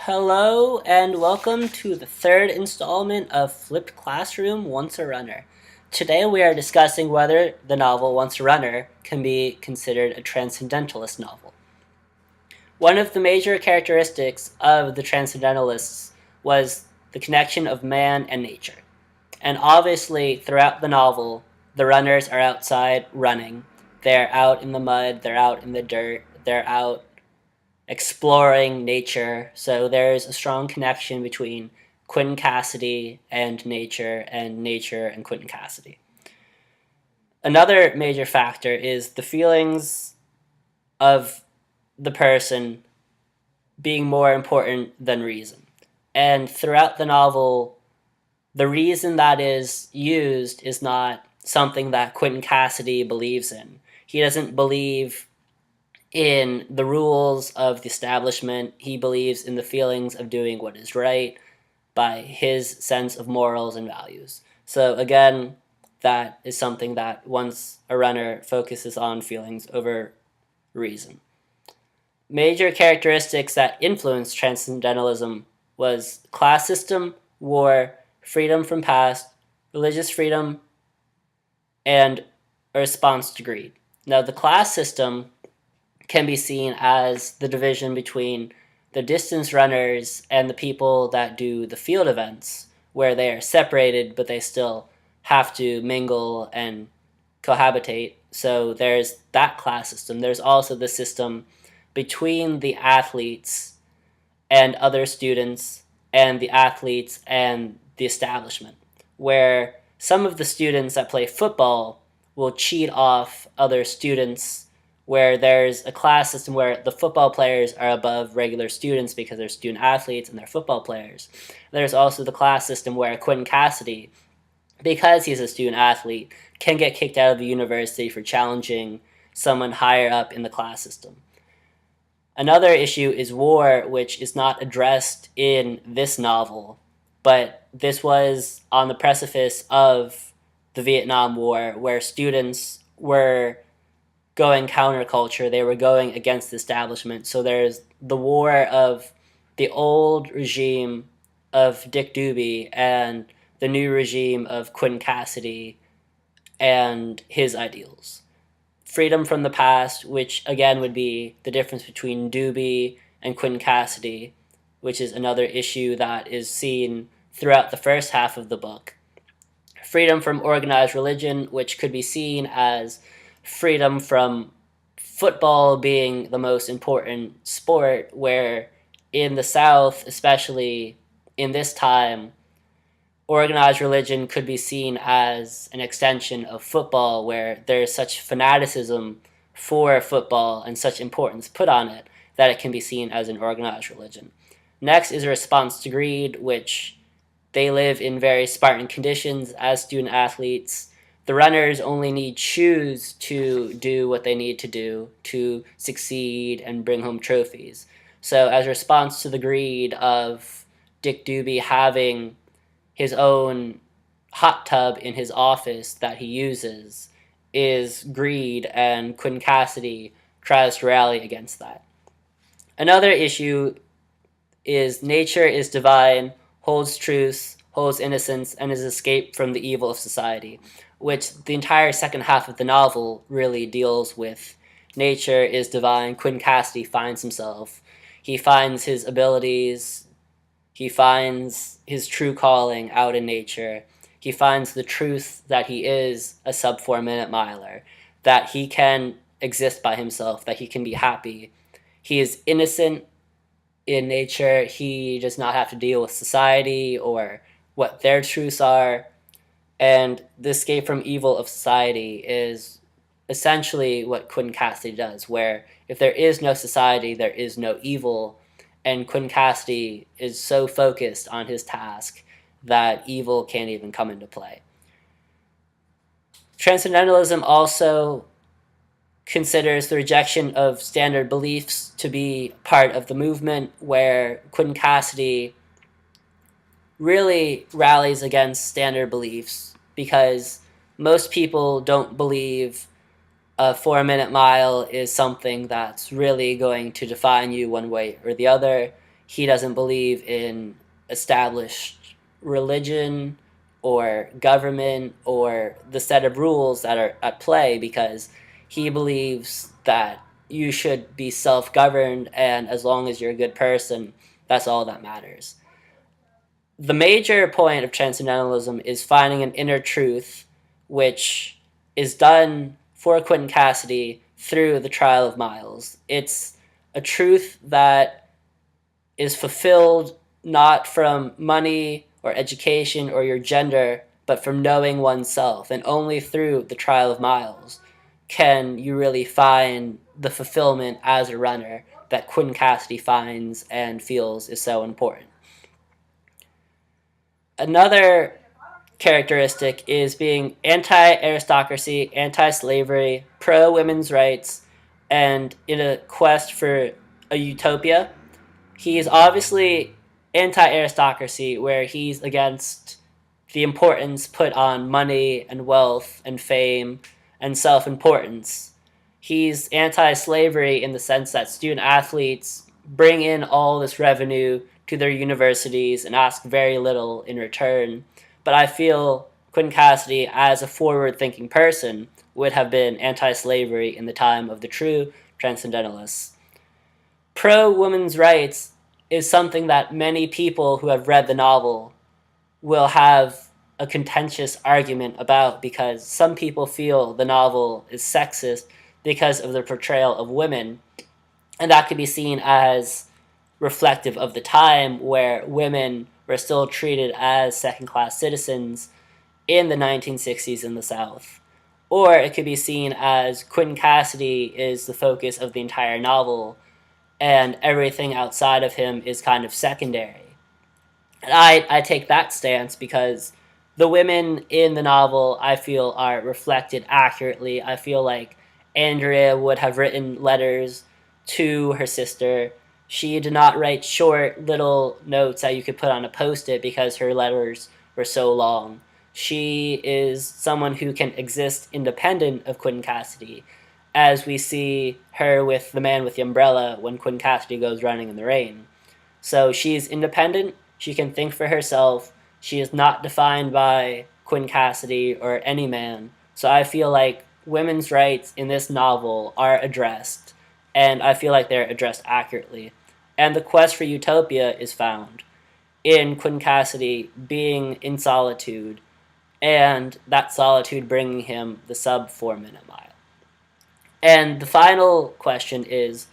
Hello and welcome to the third installment of Flipped Classroom Once a Runner. Today we are discussing whether the novel Once a Runner can be considered a transcendentalist novel. One of the major characteristics of the Transcendentalists was the connection of man and nature. And obviously, throughout the novel, the runners are outside running. They're out in the mud, they're out in the dirt, they're out exploring nature. So there's a strong connection between Quentin Cassidy and nature and Quentin Cassidy. Another major factor is the feelings of the person being more important than reason. And throughout the novel, the reason that is used is not something that Quentin Cassidy believes in. He doesn't believe in the rules of the establishment. He believes in the feelings of doing what is right by his sense of morals and values. So again, that is something that Once a Runner focuses on feelings over reason. Major characteristics that influenced Transcendentalism was class system, war, freedom from past, religious freedom, and a response to greed. Now, the class system can be seen as the division between the distance runners and the people that do the field events, where they are separated, but they still have to mingle and cohabitate. So there's that class system. There's also the system between the athletes and other students and the athletes and the establishment, where some of the students that play football will cheat off other students, where there's a class system where the football players are above regular students because they're student athletes and they're football players. There's also the class system where Quentin Cassidy, because he's a student athlete, can get kicked out of the university for challenging someone higher up in the class system. Another issue is war, which is not addressed in this novel, but this was on the precipice of the Vietnam War, where students were going counterculture. They were going against the establishment. So there's the war of the old regime of Dick Doobie and the new regime of Quentin Cassidy and his ideals. Freedom from the past, which again would be the difference between Doobie and Quentin Cassidy, which is another issue that is seen throughout the first half of the book. Freedom from organized religion, which could be seen as freedom from football being the most important sport, where in the South, especially in this time, organized religion could be seen as an extension of football, where there's such fanaticism for football and such importance put on it that it can be seen as an organized religion. Next is a response to greed, which they live in very Spartan conditions as student athletes. The runners only need shoes to do what they need to do to succeed and bring home trophies. So as a response to the greed of Dick Doobie having his own hot tub in his office that he uses is greed, and Quentin Cassidy tries to rally against that. Another issue is nature is divine, holds truth, holds innocence, and is escape from the evil of society, which the entire second half of the novel really deals with. Nature is divine. Quentin Cassidy finds himself. He finds his abilities. He finds his true calling out in nature. He finds the truth that he is a sub 4 minute miler, that he can exist by himself, that he can be happy. He is innocent in nature. He does not have to deal with society or what their truths are. And the escape from evil of society is essentially what Quentin Cassidy does, where if there is no society, there is no evil. And Quentin Cassidy is so focused on his task that evil can't even come into play. Transcendentalism also considers the rejection of standard beliefs to be part of the movement, where Quentin Cassidy really rallies against standard beliefs because most people don't believe a 4 minute mile is something that's really going to define you one way or the other. he doesn't believe in established religion or government or the set of rules that are at play, because he believes that you should be self-governed, and as long as you're a good person, that's all that matters. The major point of Transcendentalism is finding an inner truth, which is done for Quentin Cassidy through the trial of Miles. It's a truth that is fulfilled not from money or education or your gender, but from knowing oneself. And only through the trial of Miles can you really find the fulfillment as a runner that Quentin Cassidy finds and feels is so important. Another characteristic is being anti-aristocracy, anti-slavery, pro-women's rights, and in a quest for a utopia. He is obviously anti-aristocracy, where he's against the importance put on money and wealth and fame and self-importance. He's anti-slavery in the sense that student athletes bring in all this revenue to their universities and ask very little in return. But I feel Quentin Cassidy, as a forward-thinking person, would have been anti-slavery in the time of the true Transcendentalists. Pro-women's rights is something that many people who have read the novel will have a contentious argument about, because some people feel the novel is sexist because of the portrayal of women, and that could be seen as reflective of the time where women were still treated as second-class citizens in the 1960s in the South. Or it could be seen as Quentin Cassidy is the focus of the entire novel, and everything outside of him is kind of secondary. And I take that stance because the women in the novel, I feel, are reflected accurately. I feel like Andrea would have written letters to her sister. She did not write short little notes that you could put on a post-it because her letters were so long. She is someone who can exist independent of Quentin Cassidy, as we see her with the man with the umbrella when Quentin Cassidy goes running in the rain. So she's independent, she can think for herself, she is not defined by Quentin Cassidy or any man. So I feel like women's rights in this novel are addressed, and I feel like they're addressed accurately. And the quest for utopia is found in Quentin Cassidy being in solitude, and that solitude bringing him the sub 4-minute mile. And the final question is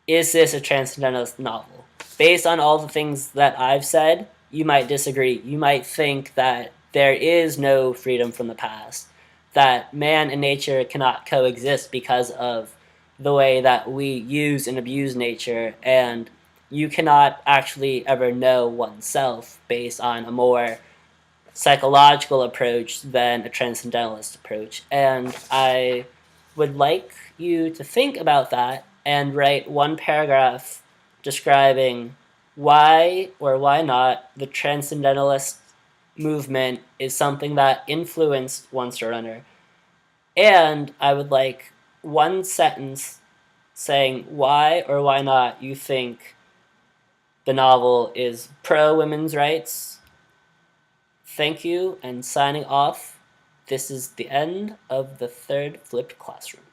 this a transcendentalist novel? Based on all the things that I've said, you might disagree. You might think that there is no freedom from the past, that man and nature cannot coexist because of the way that we use and abuse nature, and you cannot actually ever know oneself based on a more psychological approach than a transcendentalist approach. And I would like you to think about that and write one paragraph describing why or why not the transcendentalist movement is something that influenced Once a Runner. And I would like one sentence saying why or why not you think the novel is pro-women's rights. Thank you, and signing off. This is the end of the third flipped classroom.